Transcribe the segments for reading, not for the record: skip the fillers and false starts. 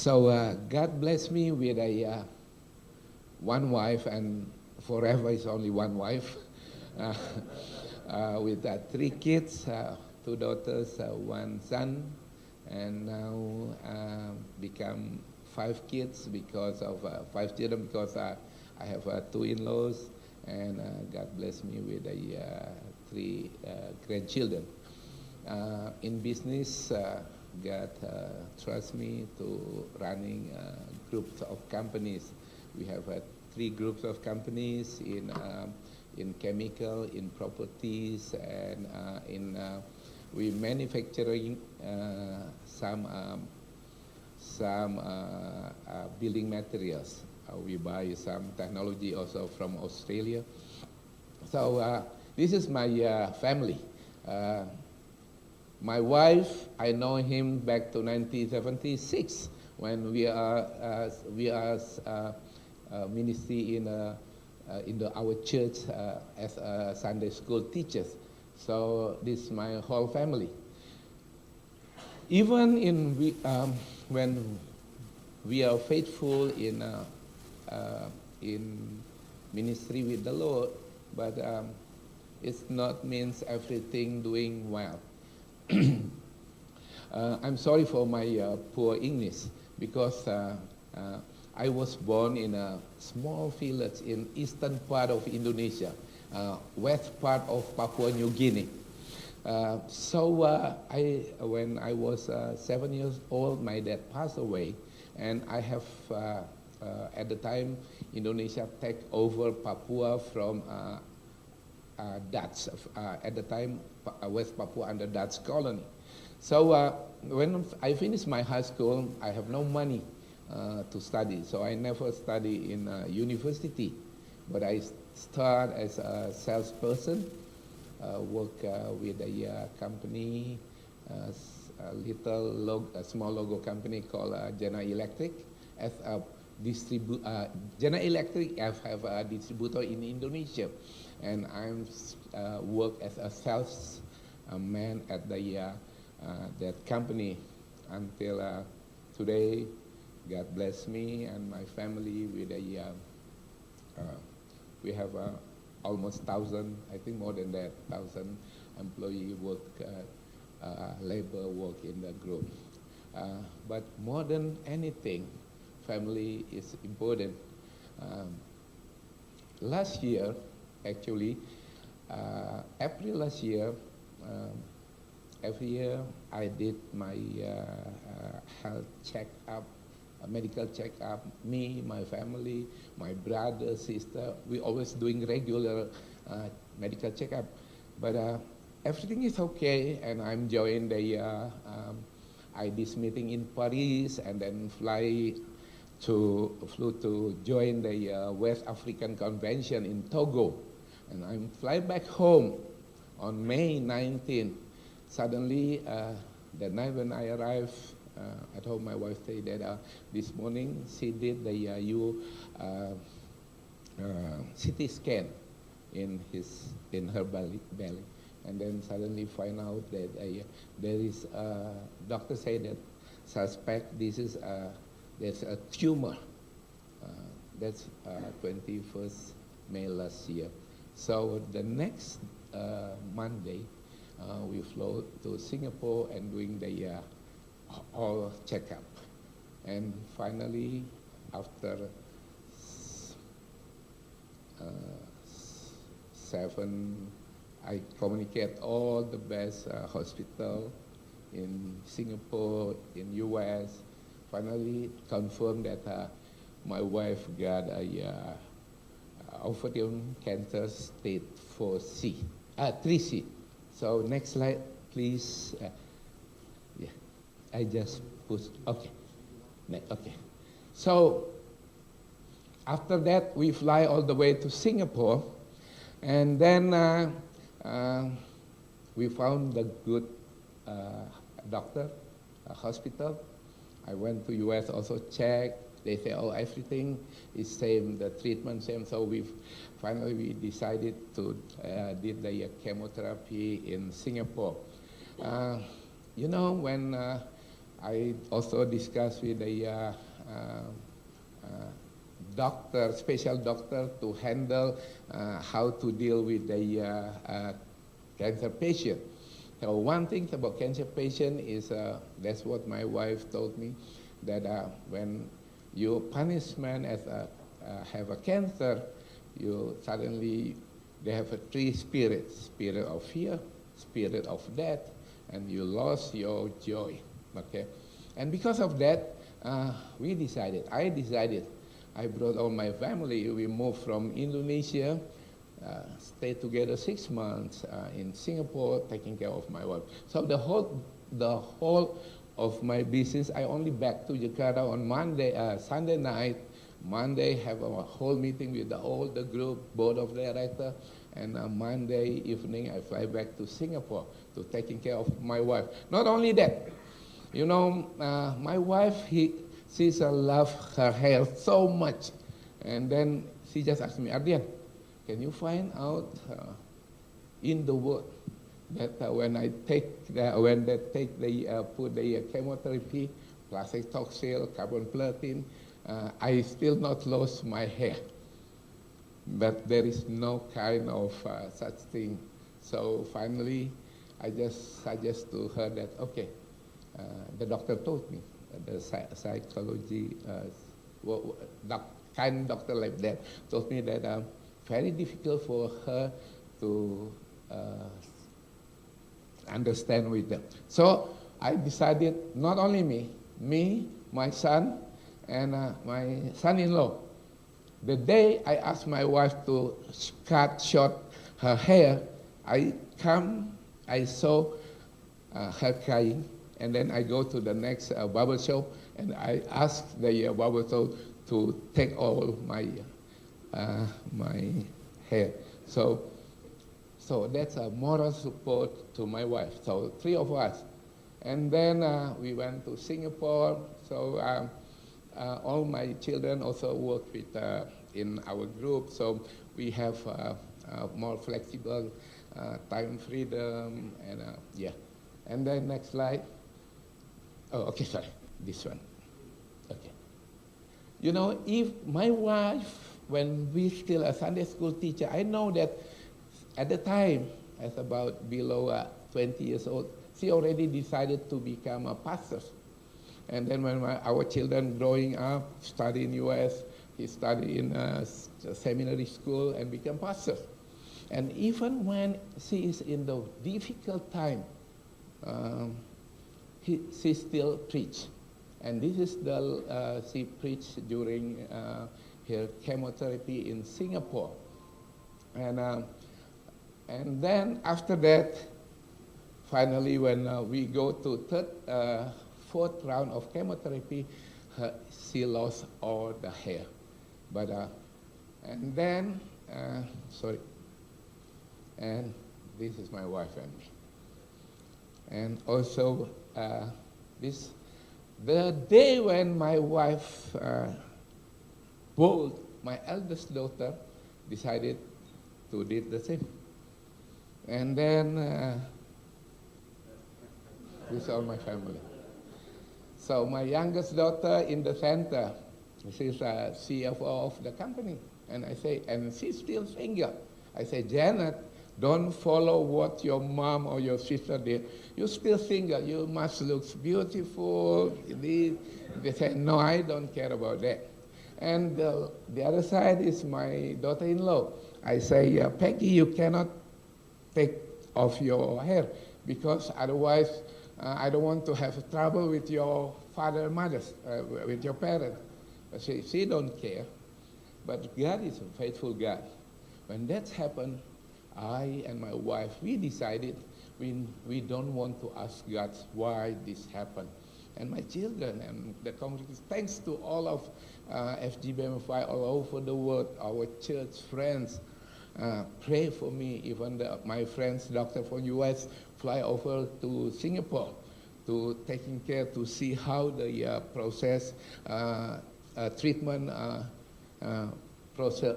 So God blessed me with a one wife, and forever is only one wife, uh, with three kids, two daughters, one son, and now become five kids because of five children because I have two in-laws, and God bless me with three grandchildren. In business, God trusts me to running groups of companies. We have three groups of companies in chemical, in properties, and we manufacturing some building materials. We buy some technology also from Australia. So this is my family. My wife, I know him back to 1976 when we are ministry in our church as Sunday school teachers. So this is my whole family. Even when we are faithful in ministry with the Lord, but it's not means everything doing well. I'm sorry for my poor English because I was born in a small village in eastern part of Indonesia, west part of Papua New Guinea. When I was 7 years old, my dad passed away, and I have at the time Indonesia take over Papua from Dutch. At the time, West Papua under Dutch colony. So when I finished my high school, I have no money to study. So I never study in university, but I start as a salesperson, work with a company, a small logo company called General Electric. As a General Electric have a distributor in Indonesia, and I'm work as a sales man at that company until today. God bless me and my family with we have almost 1,000, I think more than that, 1,000 employee work, labor work in the group. But more than anything, family is important. Last year, actually, April last year, every year I did my health checkup, medical checkup. Me, my family, my brother, sister, we always doing regular medical checkup. But everything is okay, and I'm joining the ID's meeting in Paris, and then flew to join the West African Convention in Togo, and I'm flying back home on May 19. Suddenly, the night when I arrived at home, my wife said that this morning she did the CT scan in her belly, and then suddenly find out that there is doctor said that suspect this is there's a tumor. That's 21st May last year. So the next Monday, we flew to Singapore and doing the all checkup. And finally, after 7, I communicate all the best hospital in Singapore, in US. Finally confirmed that my wife got a ovarian cancer stage 3C. So next slide, please. Yeah, I just pushed. Okay, okay. So after that, we fly all the way to Singapore, and then we found a good doctor, a hospital. I went to US also checked. They say, oh, everything is same, the treatment same. So finally we decided to did the chemotherapy in Singapore. You know, when I also discussed with the doctor, special doctor, to handle how to deal with the cancer patient. So one thing about cancer patient is, that's what my wife told me, that when your punishment as have a cancer, you suddenly, they have three spirits: spirit of fear, spirit of death, and you lost your joy. Okay, and because of that, I decided, I brought all my family. We moved from Indonesia, stayed together 6 months in Singapore, taking care of my wife. So the whole of my business, I only back to Jakarta on Sunday night. Monday, have a whole meeting with all the group, board of director, and Monday evening, I fly back to Singapore to taking care of my wife. Not only that, you know, my wife, she's love her hair so much, and then she just asked me, Ardian, can you find out in the world that when they put the chemotherapy, plastic toxin, carbon platin, I still not lost my hair, but there is no kind of such thing. So finally, I just suggest to her that, okay, the doctor told me, the psychology, kind doctor like that, told me that very difficult for her to understand with them. So I decided, not only me, my son, and my son-in-law. The day I asked my wife to cut short her hair, I saw her crying, and then I go to the next barber shop, and I asked the barber shop to take all my my hair. So that's a moral support to my wife. So 3 of us, and then we went to Singapore. So all my children also work with in our group. So we have more flexible time freedom, and yeah. And then next slide. Oh, okay, sorry, this one. Okay. You know, if my wife, when we still a Sunday school teacher, I know that at the time, as about below 20 years old, she already decided to become a pastor. And then when our children growing up, study in U.S., he studied in a seminary school and became pastor. And even when she is in the difficult time, she still preach. And this is she preached during her chemotherapy in Singapore. And then after that, finally when we go to fourth round of chemotherapy, she lost all the hair. But and then, sorry, and this is my wife and me. And also, the day when my wife, both my eldest daughter, decided to do the same. And then, this is all my family. So my youngest daughter in the center, she's a CFO of the company. And I say, and she's still single. I say, Janet, don't follow what your mom or your sister did. You're still single. You must look beautiful. They say, no, I don't care about that. And the other side is my daughter-in-law. I say, Peggy, you cannot take off your hair because otherwise I don't want to have trouble with your father and mother, with your parents. She don't care. But God is a faithful God. When that happened, I and my wife, we decided we don't want to ask God why this happened. And my children and the congregation, thanks to all of FGBMFI all over the world, our church friends, pray for me. Even my friends, doctor from US, fly over to Singapore to taking care to see how the treatment proceed.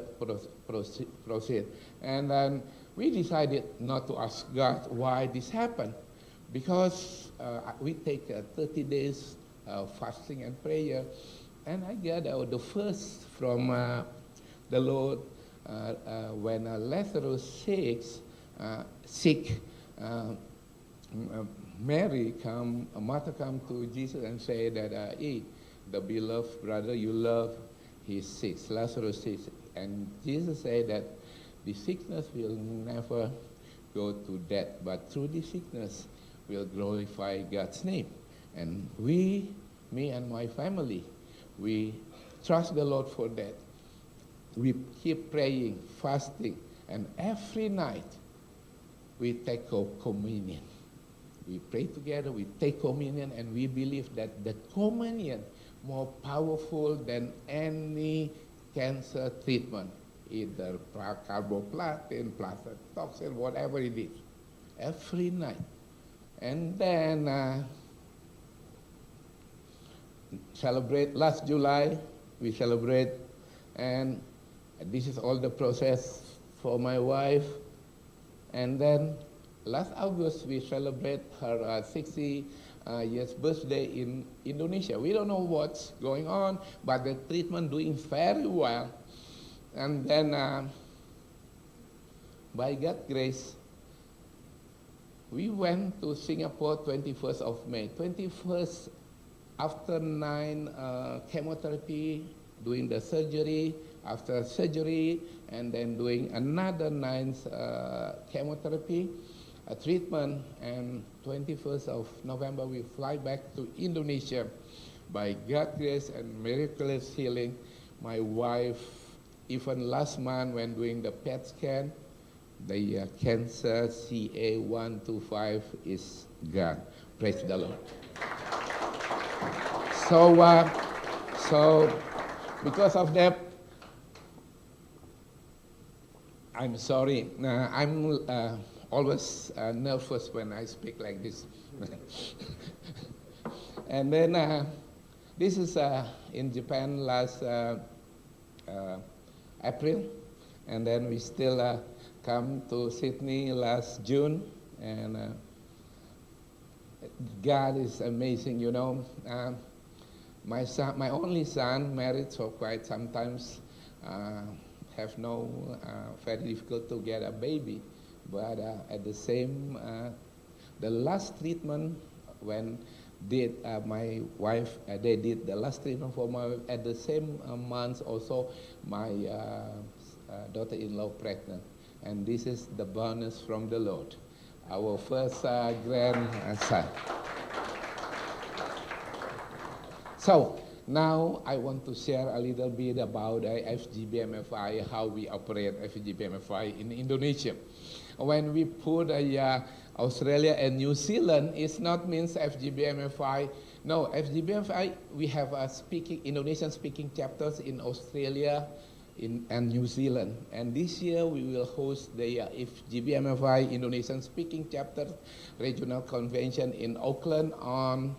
And then we decided not to ask God why this happened. because we take 30 days fasting and prayer, and I got the first from the Lord when Lazarus sick, Martha come to Jesus and say that, hey, the beloved brother you love, he's sick, Lazarus is sick. And Jesus said that the sickness will never go to death, but through the sickness will glorify God's name. And me and my family, we trust the Lord for that. We keep praying, fasting, and every night we take communion. We pray together, we take communion, and we believe that the communion more powerful than any cancer treatment, either carboplatin, plasma toxin, whatever it is, every night. And then celebrate last July, we celebrate, and this is all the process for my wife. And then last August, we celebrate her 60 years birthday in Indonesia. We don't know what's going on, but the treatment doing very well. And then, by God's grace, we went to Singapore 21st of May. 21st, after 9 chemotherapy, doing the surgery, after surgery, and then doing another 9 chemotherapy, a treatment, and 21st of November, we fly back to Indonesia. By God's grace and miraculous healing, my wife, even last month when doing the PET scan, the cancer CA125 is gone. Praise the Lord. So because of that, I'm sorry. I'm always nervous when I speak like this. And then this is in Japan last April, and then we still come to Sydney last June, and God is amazing, you know. My son, my only son, married for quite some times, have no very difficult to get a baby, but at the same, the last treatment when did my wife, they did the last treatment for my wife, at the same month also my daughter-in-law pregnant, and this is the bonus from the Lord, our first grandson. So now I want to share a little bit about FGBMFI, how we operate FGBMFI in Indonesia. When we put Australia and New Zealand, it's not means FGBMFI. No, FGBMFI, we have Indonesian speaking chapters in Australia and New Zealand. And this year we will host the FGBMFI Indonesian speaking chapter regional convention in Auckland on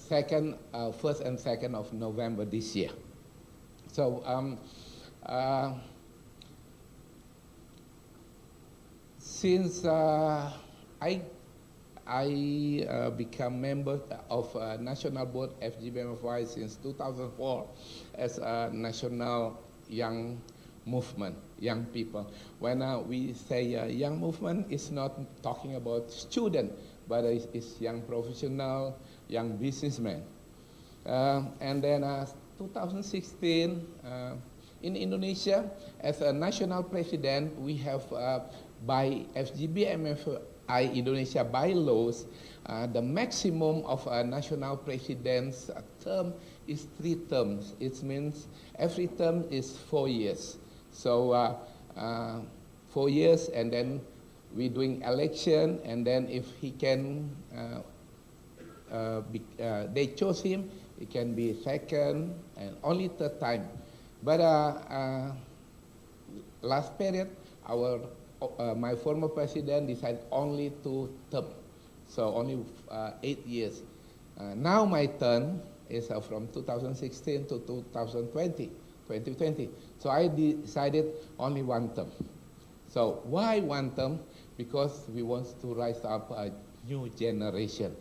1st and 2nd of November this year. So since I become member of National Board FGBMFI since 2004 as a national young movement, young people. When we say young movement, it's not talking about student, but it's young professional, young businessmen. And then 2016, in Indonesia, as a national president, we have by FGBMFI Indonesia bylaws, the maximum of a national president's term is 3 terms. It means every term is 4 years. So 4 years, and then we're doing election, and then if he can, they chose him, it can be second and only 3rd time. But last period, my former president decided only 2 terms, so only 8 years. Now my turn is from 2016 to 2020. So I decided only 1 term. So why 1 term? Because we want to rise up new generation.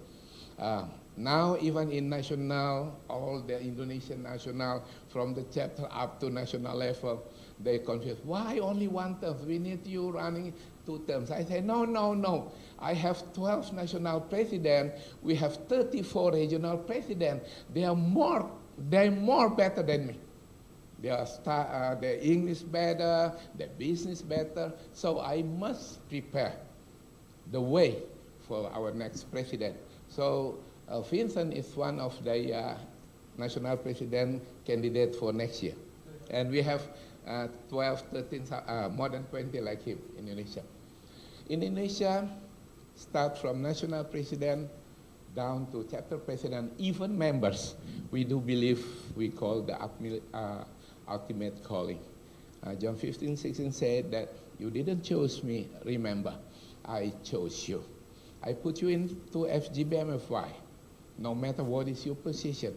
Now even in national, all the Indonesian national, from the chapter up to national level, they confuse, why only one term? We need you running 2 terms. I say, no, no, no. I have 12 national presidents. We have 34 regional presidents. They are more better than me. Their English better, their business better. So I must prepare the way for our next president. So Vincent is one of the national president candidate for next year. And we have 12, 13, more than 20 like him in Indonesia. Indonesia start from national president down to chapter president, even members. We do believe we call the ultimate calling. John 15:16 said that you didn't choose me, remember, I chose you. I put you into FGBMFI, no matter what is your position,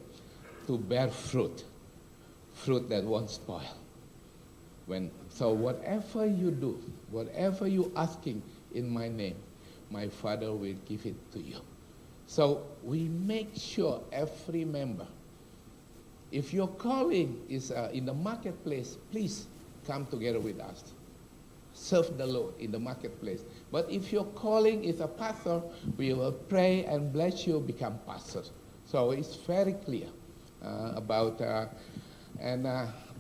to bear fruit that won't spoil. So whatever you do, whatever you asking in my name, my Father will give it to you. So we make sure every member, if your calling is in the marketplace, please come together with us. Serve the Lord in the marketplace. But if your calling is a pastor, we will pray and bless you become pastors. So it's very clear about, and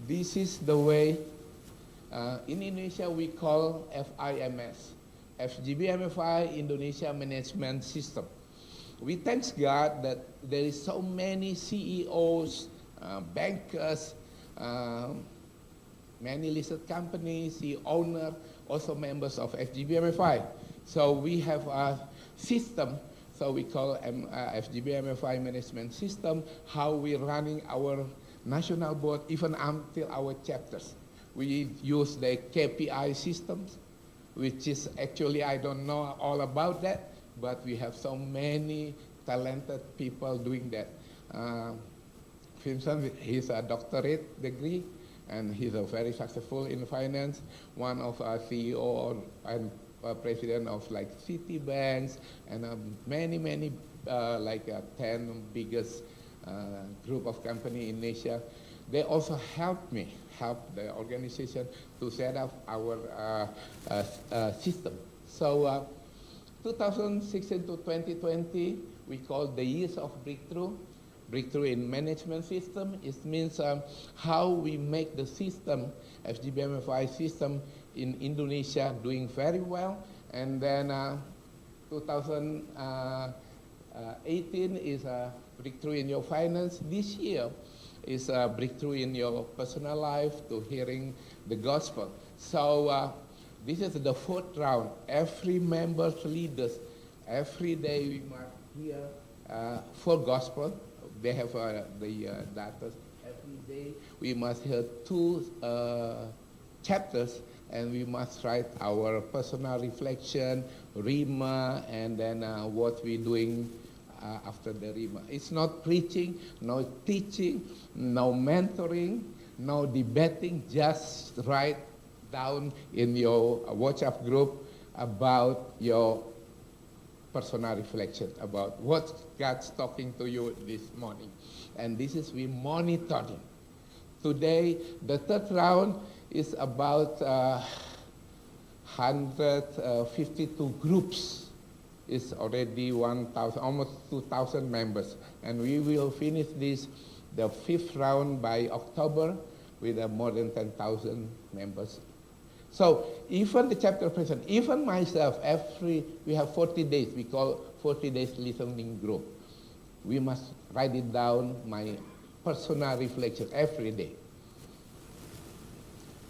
this is the way, in Indonesia we call FIMS, FGBMFI Indonesia Management System. We thank God that there is so many CEOs, bankers, many listed companies, the owner, also members of FGBMFI. So we have a system, so we call FGBMFI Management System, how we're running our national board, even until our chapters. We use the KPI systems, which is actually, I don't know all about that, but we have so many talented people doing that. Vincent, he's a doctorate degree, and he's a very successful in finance, one of our CEO and president of like Citibanks, and many, like 10 biggest group of company in Asia. They also help the organization to set up our system. So 2016 to 2020, we call the years of breakthrough. Breakthrough in management system. It means how we make the system, FGBMFI system in Indonesia doing very well. And then 2018 is a breakthrough in your finance. This year is a breakthrough in your personal life to hearing the gospel. So this is the 4th round. Every member's leaders, every day we must hear 4 gospel. They have the data. Every day we must hear 2 chapters, and we must write our personal reflection, Rima, and then what we're doing after the Rima. It's not preaching, no teaching, no mentoring, no debating, just write down in your WhatsApp group about your personal reflection about what God's talking to you this morning. And this is we monitoring. Today, the 3rd round is about 152 groups. It's already 1,000, almost 2,000 members. And we will finish this, the 5th round by October with more than 10,000 members. So even the chapter president, even myself, we have 40 days, we call 40 days listening group. We must write it down, my personal reflection every day.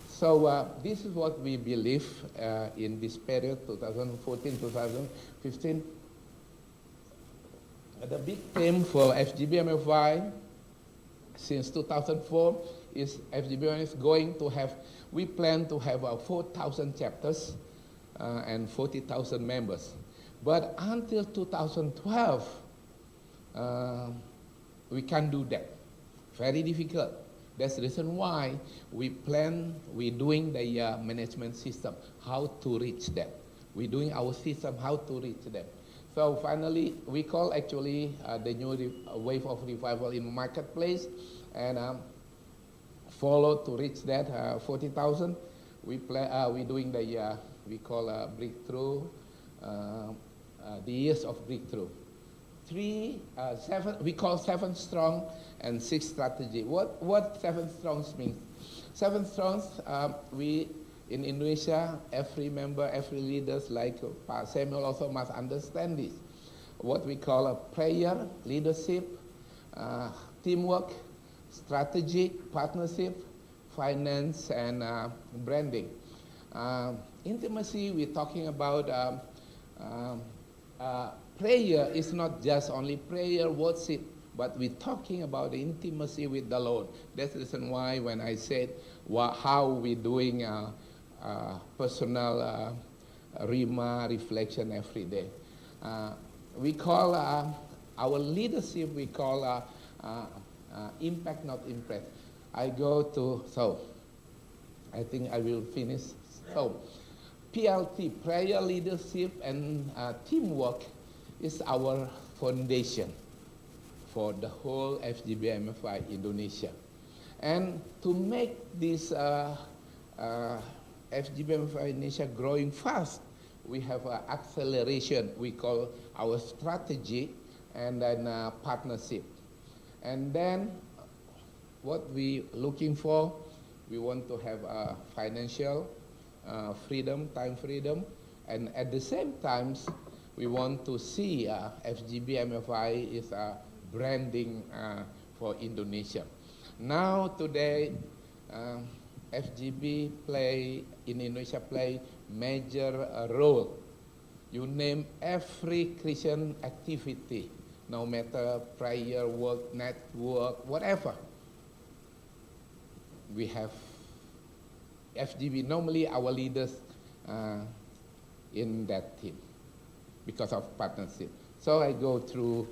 So this is what we believe in this period, 2014-2015. The big theme for FGBMFI since 2004 is FGBMFI is going to have, we plan to have 4,000 chapters and 40,000 members. But until 2012, we can't do that. Very difficult. That's the reason why we're doing the management system, how to reach them. We're doing our system, how to reach them. So finally, we call actually the new wave of revival in marketplace, and follow to reach that 40,000. We doing the we call breakthrough, the years of breakthrough. We call 7 strong and 6 strategy. What 7 strongs means? 7 strongs, we in Indonesia, every member, every leaders like Pak Samuel also must understand this. What we call a prayer, leadership, teamwork, strategy, partnership, finance, and branding. Intimacy, we're talking about prayer is not just only prayer, worship, but we're talking about the intimacy with the Lord. That's the reason why when I said how we're doing personal Rima reflection every day. We call our leadership, we call impact, not impress. I go to, so I think I will finish. So PLT, prayer, leadership, and teamwork is our foundation for the whole FGBMFI Indonesia. And to make this FGBMFI Indonesia growing fast, we have an acceleration, we call our strategy, and then partnership. And then what we looking for, we want to have financial freedom, time freedom, and at the same time, we want to see FGBMFI is branding for Indonesia. Now today, FGB in Indonesia play major role. You name every Christian activity, no matter prayer, work, network, whatever. We have FGB, normally our leaders in that team because of partnership. So I go through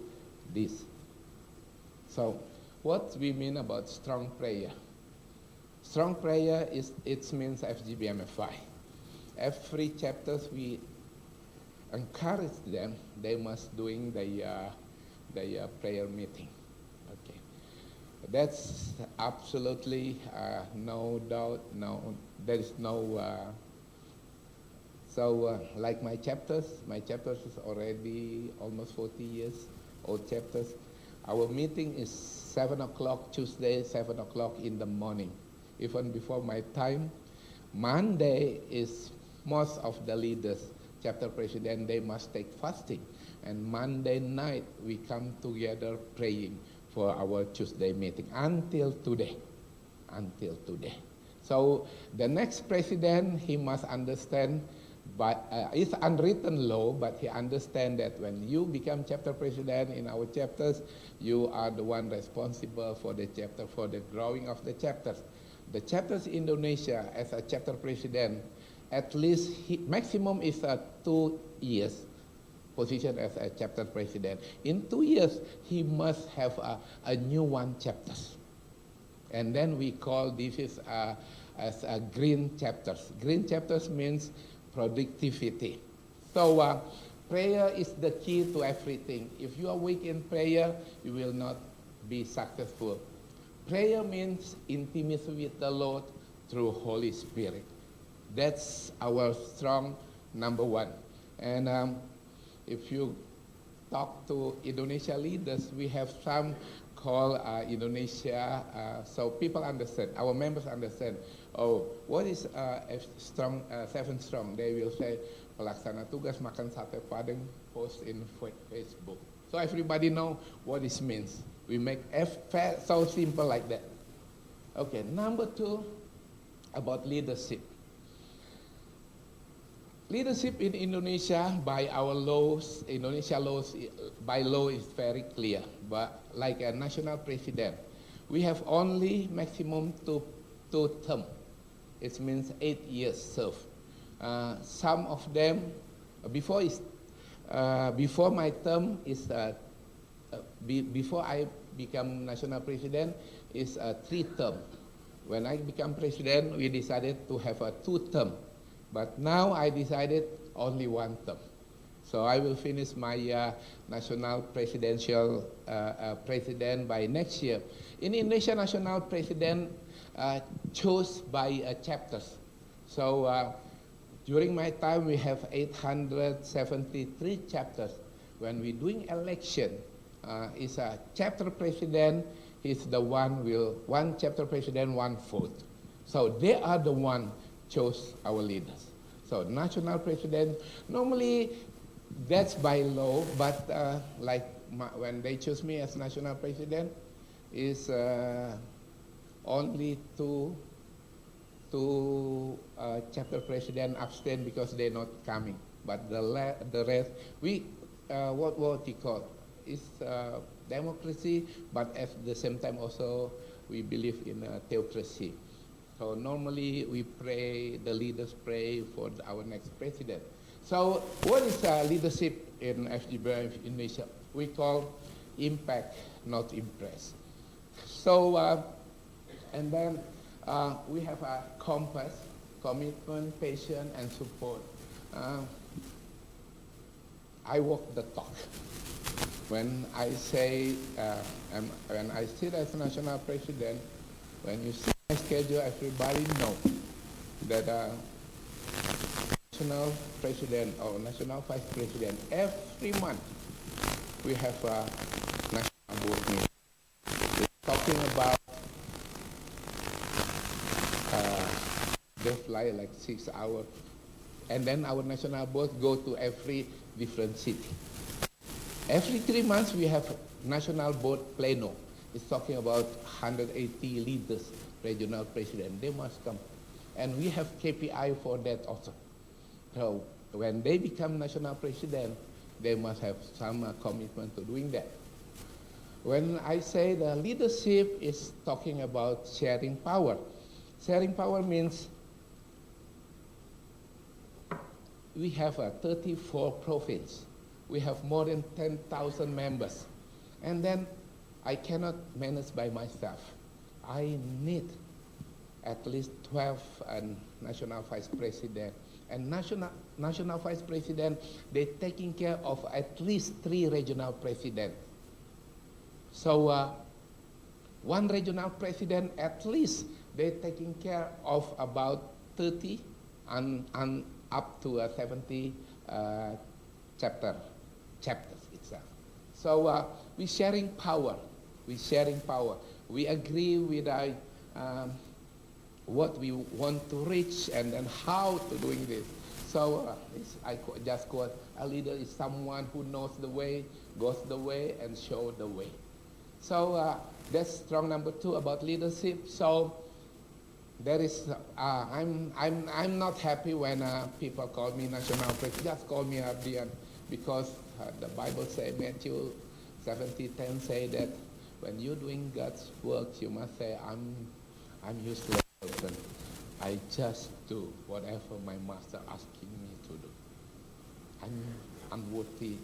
this. So what we mean about strong prayer? Strong prayer it means FGBMFI. Every chapters we encourage them, they must doing the prayer meeting. Okay, that's absolutely no doubt. No, there is no. Like my chapters is already almost 40 years old chapters. Our meeting is 7 o'clock Tuesday, 7 o'clock in the morning. Even before my time. Monday is most of the leaders, chapter president, they must take fasting. And Monday night, we come together praying for our Tuesday meeting until today. So the next president, he must understand, but it's unwritten law, but he understands that when you become chapter president in our chapters, you are the one responsible for the chapter, for the growing of the chapters. The chapters in Indonesia, as a chapter president, at least maximum is 2 years position as a chapter president. In 2 years, he must have a new one chapters. And then we call this is as green chapters. Green chapters means productivity. So prayer is the key to everything. If you are weak in prayer, you will not be successful. Prayer means intimacy with the Lord through Holy Spirit. That's our strong number one. And if you talk to Indonesia leaders, we have some called Indonesia, so people understand, our members understand, oh, what is strong, 7 strong? They will say, pelaksana tugas makan sate padang, post in Facebook. So everybody know what this means. We make so simple like that. Okay, number 2, about leadership. Leadership in Indonesia, by our laws, Indonesia laws, by law is very clear. But like a national president, we have only maximum two term. It means 8 years serve. Some of them, before my term is, before I become national president, is 3 term. When I become president, we decided to have a 2 term. But now I decided only 1 term. So I will finish my national presidential president by next year. In Indonesia, national president chose by chapters. So during my time, we have 873 chapters. When we're doing election, is a chapter president. He's the one chapter president, one vote. So they are the one chose our leaders. So national president, normally that's by law, but when they choose me as national president, is only two chapter president abstain because they're not coming. But the rest, what you call, is democracy, but at the same time also we believe in theocracy. So normally we pray, the leaders pray for our next president. So what is leadership in FGBMFI Indonesia? We call impact, not impress. So, and then we have a compass, commitment, patience, and support. I walk the talk. When I say, when I sit as national president, when you see my schedule, everybody knows that national president or national vice president, every month we have a national board meeting. We're talking about, they fly like 6 hours, and then our national board go to every different city. Every 3 months we have national board pleno. It's talking about 180 leaders, regional president. They must come. And we have KPI for that also. So when they become national president, they must have some commitment to doing that. When I say the leadership is talking about sharing power. Sharing power means we have 34 provinces. We have more than 10,000 members. And then I cannot manage by myself. I need at least 12 national vice president. And national vice president, they're taking care of at least 3 regional presidents. So one regional president, at least they're taking care of about 30 and up to 70 chapters itself. So we're sharing power. We're sharing power. We agree with what we want to reach and then how to doing this. So I just quote, a leader is someone who knows the way, goes the way, and shows the way. So that's strong number 2 about leadership. So there is, I'm not happy when people call me national president. Just call me Ardian, because the Bible says, Matthew 17:10 say that when you're doing God's work, you must say, I'm useless person. I just do whatever my master asking me to do. I'm unworthy.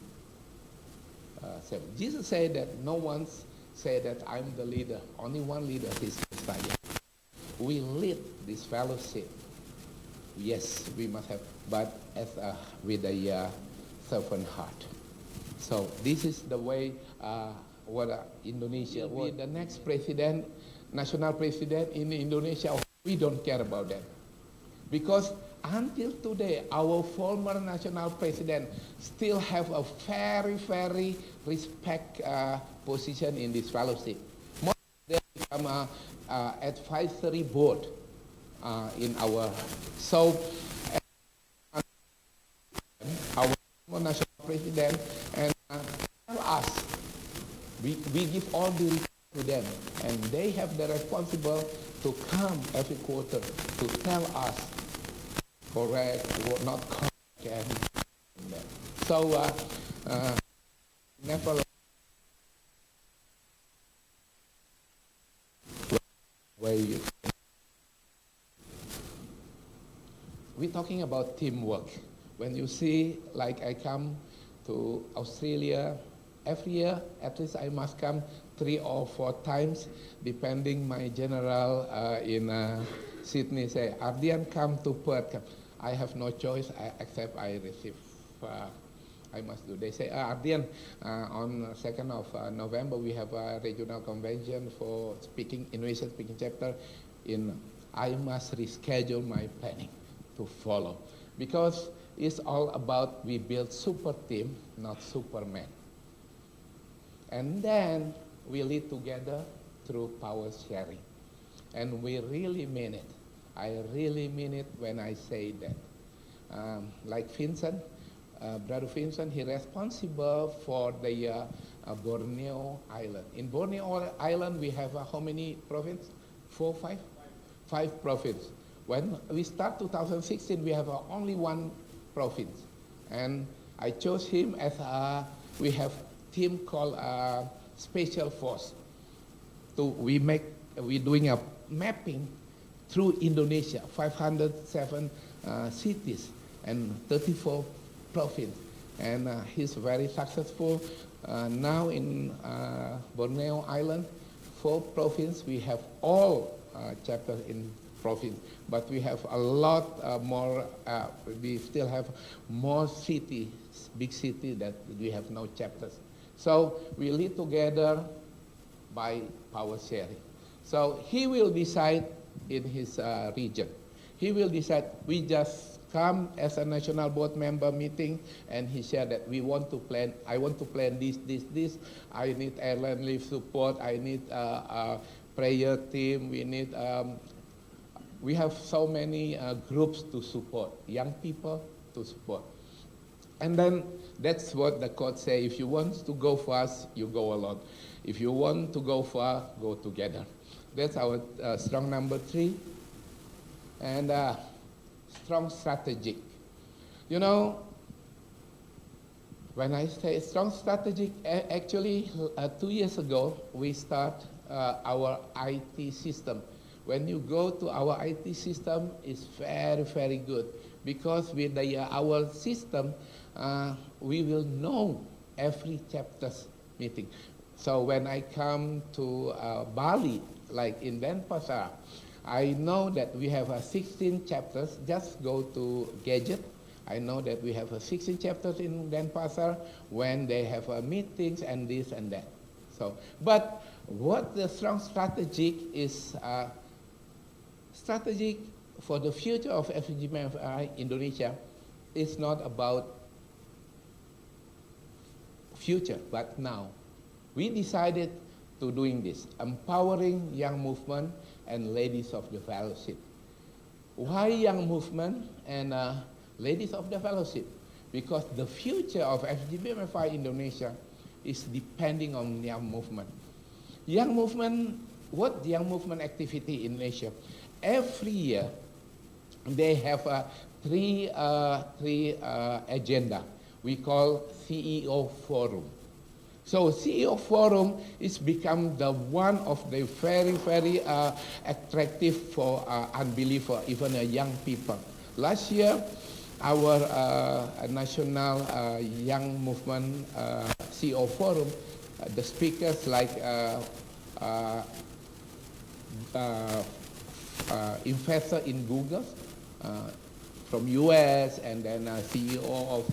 So Jesus said that no one said that I'm the leader. Only one leader is Messiah. We lead this fellowship. Yes, we must have, but with a servant heart. So this is the way what Indonesia will be the next president, national president in Indonesia. We don't care about that. Because until today, our former national president still have a very, very respect position in this fellowship. Most of them become advisory board in our, so our former national president and tell us, we give all the report to them, and they have the responsibility to come every quarter to tell us correct or not correct. And so never we're talking about teamwork. When you see, like I come to Australia every year, at least I must come 3 or 4 times, depending my general in Sydney say, Ardian, come to Perth. I have no choice except I receive I must do. They say, Ardian, on 2nd of November, we have a regional convention for speaking, innovation speaking chapter I must reschedule my planning to follow. Because it's all about we build super team, not Superman. And then we lead together through power sharing. And we really mean it. I really mean it when I say that. Like Vincent, Brother Vincent, he's responsible for the Borneo Island. In Borneo Island, we have how many provinces? 4, 5? 5 provinces. When we start 2016, we have only 1 province. And I chose him as we have team called Special Force. We're doing a mapping through Indonesia, 507 cities and 34 provinces. And he's very successful. Now in Borneo Island, 4 provinces, we have all chapters in province, but we have a lot more, we still have more cities, big cities that we have no chapters. So we lead together by power sharing. So he will decide in his region. He will decide, we just come as a national board member meeting, and he said that we want to plan, I want to plan this, I need airline leave support, I need a prayer team, we have so many groups to support, young people to support. And then that's what the quote say, if you want to go fast, you go alone. If you want to go far, go together. That's our strong number 3. And strong strategic. You know, when I say strong strategic, actually 2 years ago, we start our IT system. When you go to our IT system, it's very, very good. Because with our system, we will know every chapter's meeting. So when I come to Bali, like in Denpasar, I know that we have 16 chapters. Just go to Gadget. I know that we have 16 chapters in Denpasar when they have meetings and this and that. So, but what the strong strategic is, strategic for the future of FGBMFI Indonesia is not about future, but now. We decided to doing this, empowering young movement and ladies of the fellowship. Why young movement and ladies of the fellowship? Because the future of FGBMFI Indonesia is depending on young movement. Young movement, what young movement activity in Indonesia? Every year, they have three agenda. We call CEO Forum. So CEO Forum is become the one of the very, very attractive for unbeliever, even young people. Last year, our national young movement CEO Forum, the speakers like investor in Google from US, and then CEO of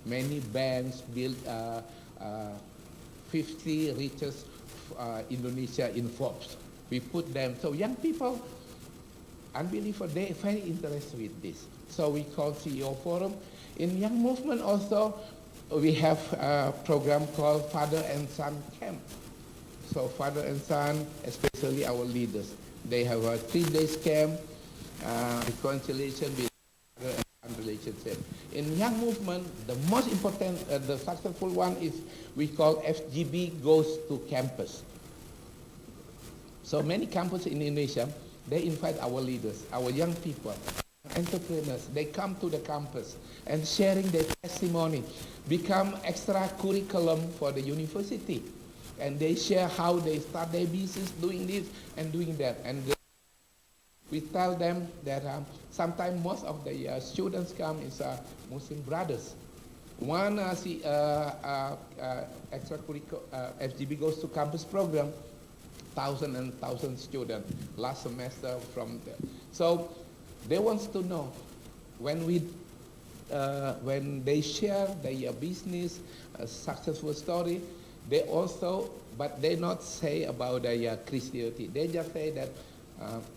many banks, built 50 richest Indonesia in Forbes. We put them, so young people, unbeliever, they are very interested with this. So we call CEO Forum. In young movement also, we have a program called Father and Son Camp. So father and son, especially our leaders, they have a 3-day camp, reconciliation with father and son relationship. In young movement, the most important, the successful one is we call FGB Goes to Campus. So many campuses in Indonesia, they invite our leaders, our young people, entrepreneurs. They come to the campus and sharing their testimony, become extra curriculum for the university. And they share how they start their business, doing this and doing that. And we tell them that sometimes most of the students come is Muslim brothers. One extracurricular FGB Goes to Campus program, 1,000 and 1,000 students last semester from there. So they want to know when we when they share their business successful story, they also, but they not say about their Christianity. They just say that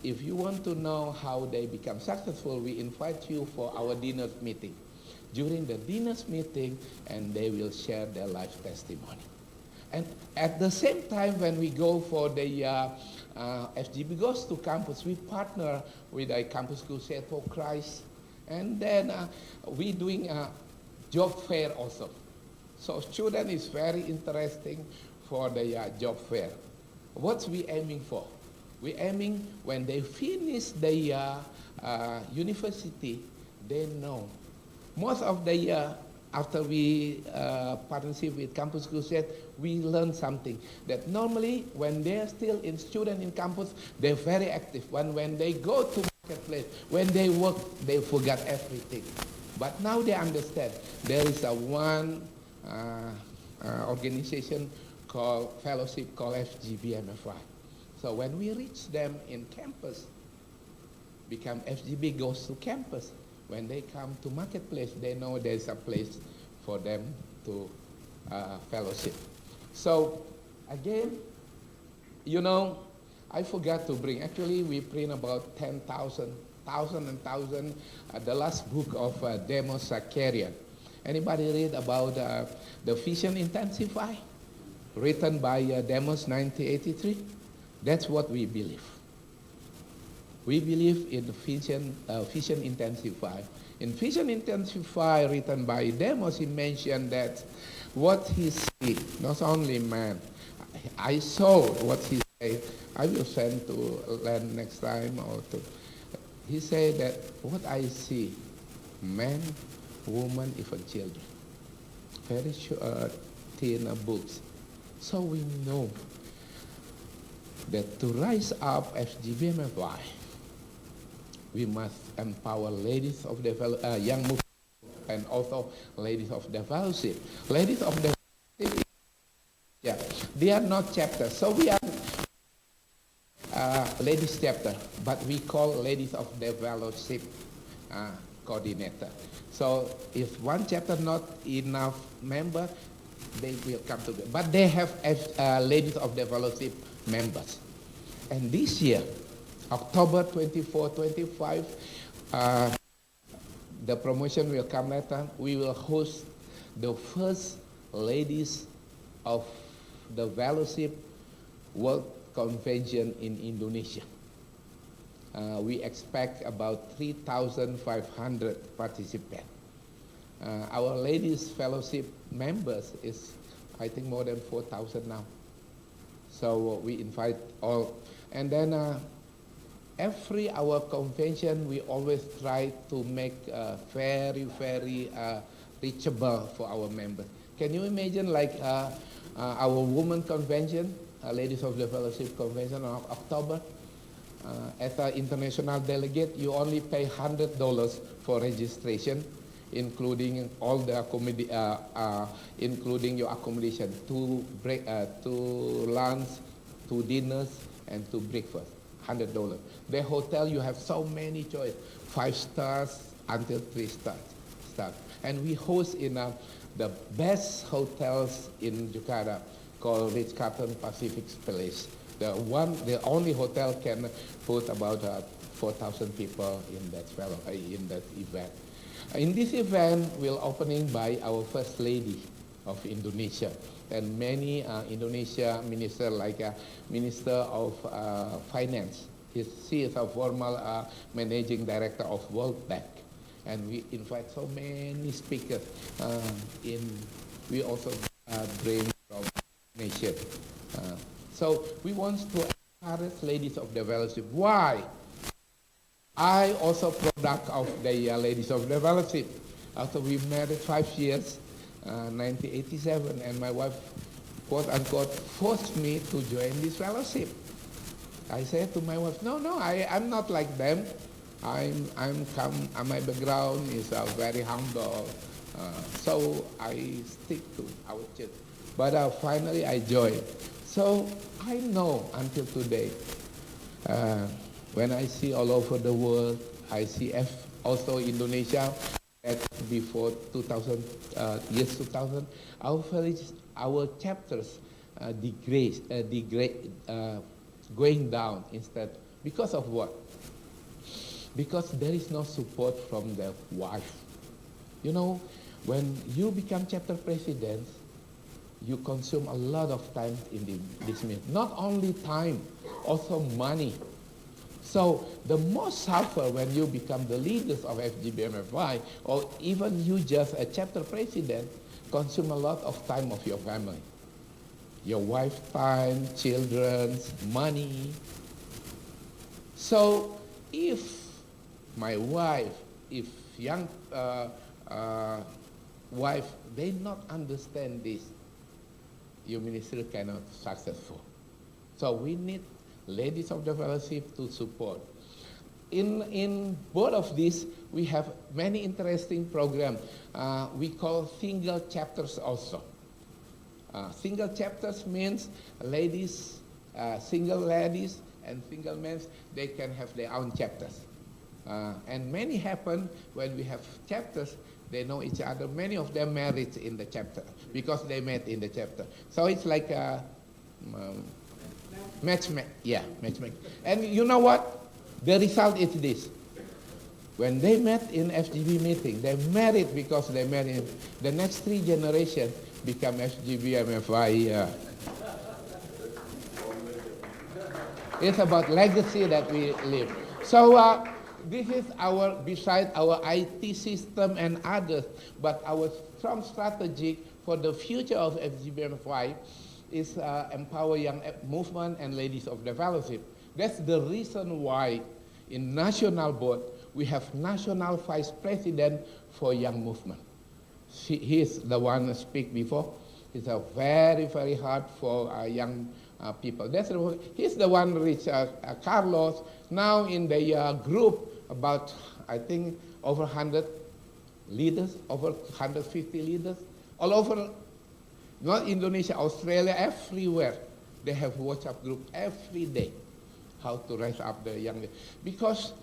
if you want to know how they become successful, we invite you for our dinner meeting. During the dinner meeting, and they will share their life testimony. And at the same time, when we go for the FGB Goes to Campus, we partner with a campus crusade for Christ. And then we doing a job fair also. So student is very interesting for the job fair. What we aiming for? We aiming when they finish the university, they know. Most of the after we partnership with Campus Crusade, we learn something that normally when they're still in student in campus, they're very active. When they go to marketplace, when they work, they forget everything. But now they understand there is a one organization called fellowship called FGBMFI. So when we reach them in campus, become FGB Goes to Campus. When they come to marketplace, they know there's a place for them to fellowship. So again, you know, I forgot to bring. Actually, we print about 10,000, the last book of Demos Zakarian. Anybody read about the Vision Intensify, written by Demos 1983? That's what we believe. We believe in Vision Intensify. In Vision Intensify, written by Demos, he mentioned that what he see, not only man, I saw what he said. I will send to Len next time. He said that what I see, man, woman, even children. Very thin books. So we know that to rise up as FGBMFI, we must empower ladies of the young movement and also ladies of the fellowship. Ladies of the fellowship, yeah, they are not chapters. So we are ladies chapter, but we call ladies of the fellowship coordinator. So if one chapter not enough member, they will come together. But they have ladies of the fellowship members. And this year, October 24, 25, the promotion will come later. We will host the first ladies of the fellowship World Convention in Indonesia. We expect about 3,500 participants. Our ladies fellowship members is, I think, more than 4,000 now. So we invite all. And then every our convention, we always try to make very reachable for our members. Can you imagine like our women convention, Ladies of the Fellowship Convention of October? As an international delegate, you only pay $100 for registration, including all the including your accommodation, to lunch, to dinners, and to breakfast. $100. The hotel, you have so many choice, 5 stars until 3 stars. And we host in the best hotels in Jakarta called Ritz-Carlton Pacific Place. The only hotel can put about 4,000 people in that event. In this event, we're opening by our First Lady of Indonesia. And many Indonesia minister, like Minister of Finance. She is a former managing director of World Bank. And we invite so many speakers. We also bring from nation. So we want to encourage ladies of the fellowship. Why? I also product of the ladies of the fellowship. After we married 5 years, 1987, and my wife, quote unquote, forced me to join this fellowship. I said to my wife, no, I'm not like them. My background is very humble, so I stick to our church. But finally I joined. So I know until today, when I see all over the world, I see also Indonesia, that before 2000, years 2000, our chapters degrade, going down instead. Because of what? Because there is no support from the wife. You know, when you become chapter president, you consume a lot of time in this meeting. Not only time, also money. So the most suffer when you become the leaders of FGBMFI, or even you just a chapter president, consume a lot of time of your family. Your wife time, children's, money. So if my wife, if young wife, they not understand this, your ministry cannot successful. So we need ladies of the fellowship to support. In both of these, we have many interesting programs. We call single chapters also. Single chapters means ladies, single ladies and single men, they can have their own chapters. And many happen when we have chapters, they know each other. Many of them married in the chapter because they met in the chapter. So it's like a matchmaking. And you know what? The result is this. When they met in FGB meeting, they married because they married. The next 3 generations become FGBMFI. It's about legacy that we live. So this is our, beside our IT system and others, but our strong strategy for the future of FGBMFI is empower young movement and ladies of the fellowship. That's the reason why in national board, we have national vice president for young movement. He is the one who speak before. It's a very, very hard for young people. He's the one which Carlos, now in the group, about, I think, over 100 leaders, over 150 leaders, all over, not Indonesia, Australia, everywhere. They have WhatsApp group every day, how to raise up the young. Because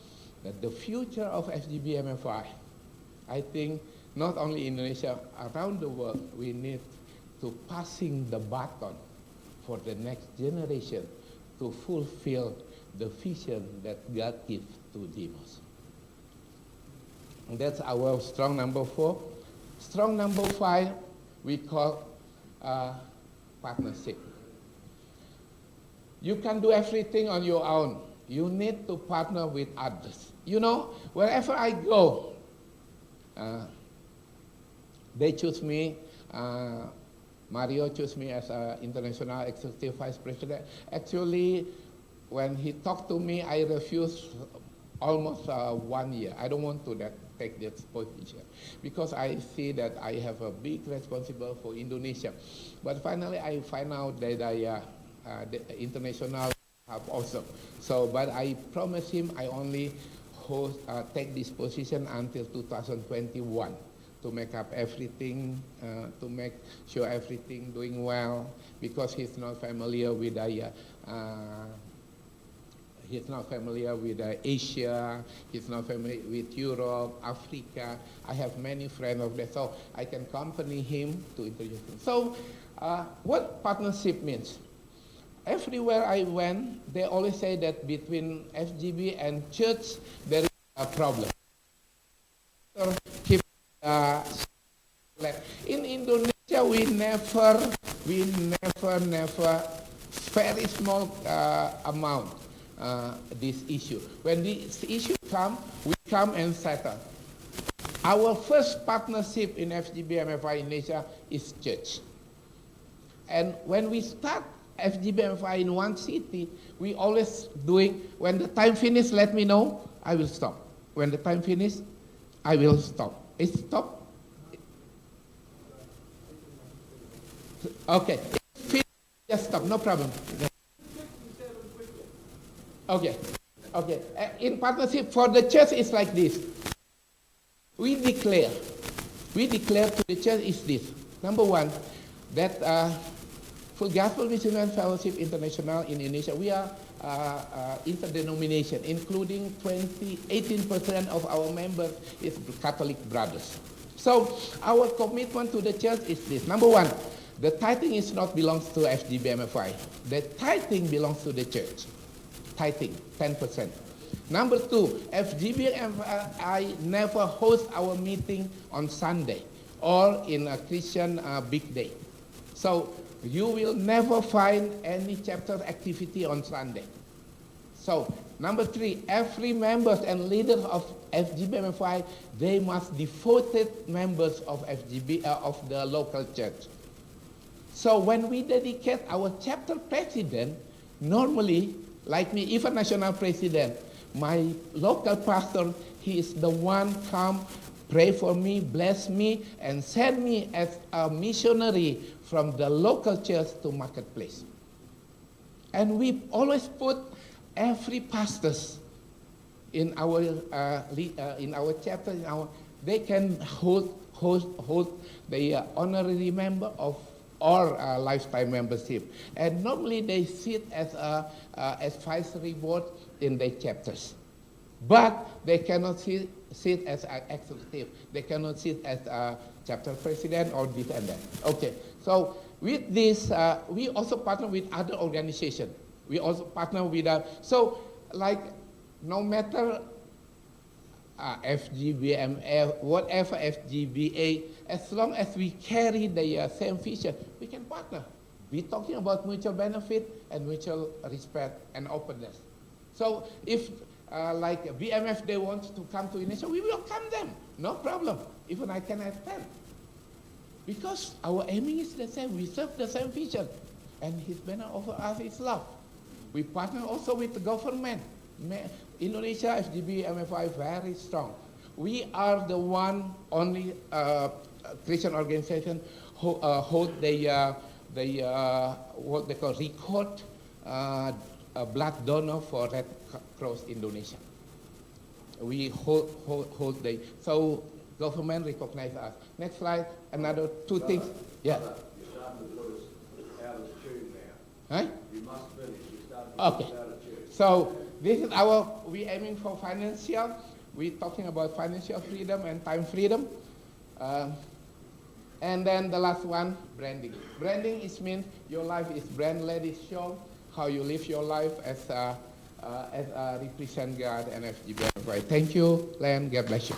the future of FGBMFI, I think, not only Indonesia, around the world, we need to passing the baton for the next generation to fulfill the vision that God gives to Demos. And that's our strong number 4. Strong number 5, we call partnership. You can do everything on your own. You need to partner with others. You know, wherever I go, they choose me. Mario chose me as an international executive vice president. Actually, when he talked to me, I refused almost 1 year. I don't want to take this position because I see that I have a big responsibility for Indonesia. But finally, I find out that the international have also. So, but I promised him I only take this position until 2021. To make up everything, to make sure everything doing well, because he's not familiar with Asia, he's not familiar with Europe, Africa. I have many friends of that, so I can accompany him to introduce him. So, what partnership means? Everywhere I went, they always say that between FGB and church, there is a problem. In Indonesia, we never, very small amount this issue. When this issue come, we come and settle. Our first partnership in FGBMFI Indonesia is church. And when we start FGBMFI in one city, we always doing, when the time finish, let me know, I will stop. When the time finish, I will stop. It's stop. Okay. Just stop, no problem. Okay. Okay. In partnership for the church, it's like this. We declare to the church is this. Number 1, that Full Gospel Missionary Fellowship International in Indonesia, we are interdenomination, including 18% of our members is Catholic brothers. So our commitment to the church is this. Number one, the tithing is not belongs to FGBMFI. The tithing belongs to the church. Tithing, 10%. Number two, FGBMFI never hosts our meeting on Sunday or in a Christian big day. So you will never find any chapter activity on Sunday. So number three, every members and leaders of FGBMFI, they must devoted members of of the local church. So when we dedicate our chapter president, normally, like me, even national president, my local pastor, he is the one come, pray for me, bless me, and send me as a missionary from the local church to marketplace. And we always put every pastors in our chapter, they can hold the honorary member of or lifetime membership. And normally they sit as advisory board in their chapters. But they cannot sit as an executive. They cannot sit as a chapter president or this and that. Okay, so with this, we also partner with other organizations. We also partner with, so like no matter FGBMF, whatever FGBA, as long as we carry the same vision, we can partner. We're talking about mutual benefit and mutual respect and openness. So if like BMF, they want to come to Indonesia, we welcome them, no problem. Even I can attend. Because our aiming is the same, we serve the same vision. And his banner over us is love. We partner also with the government. Indonesia, FGBMFI, very strong. We are the one only Christian organization who hold the what they call record blood donor for Red Cross Indonesia. We hold the, so government recognize us. Next slide, another two things. Yeah. You're starting to put us out of tune now. Huh? You must finish. You're starting to Okay. put us out of tune. So this is our, we aiming for financial. We're talking about financial freedom and time freedom. And then the last one, branding. Branding is means your life is brand led, is show how you live your life as a represent God and FGBMFI. Thank you, Len. God bless you.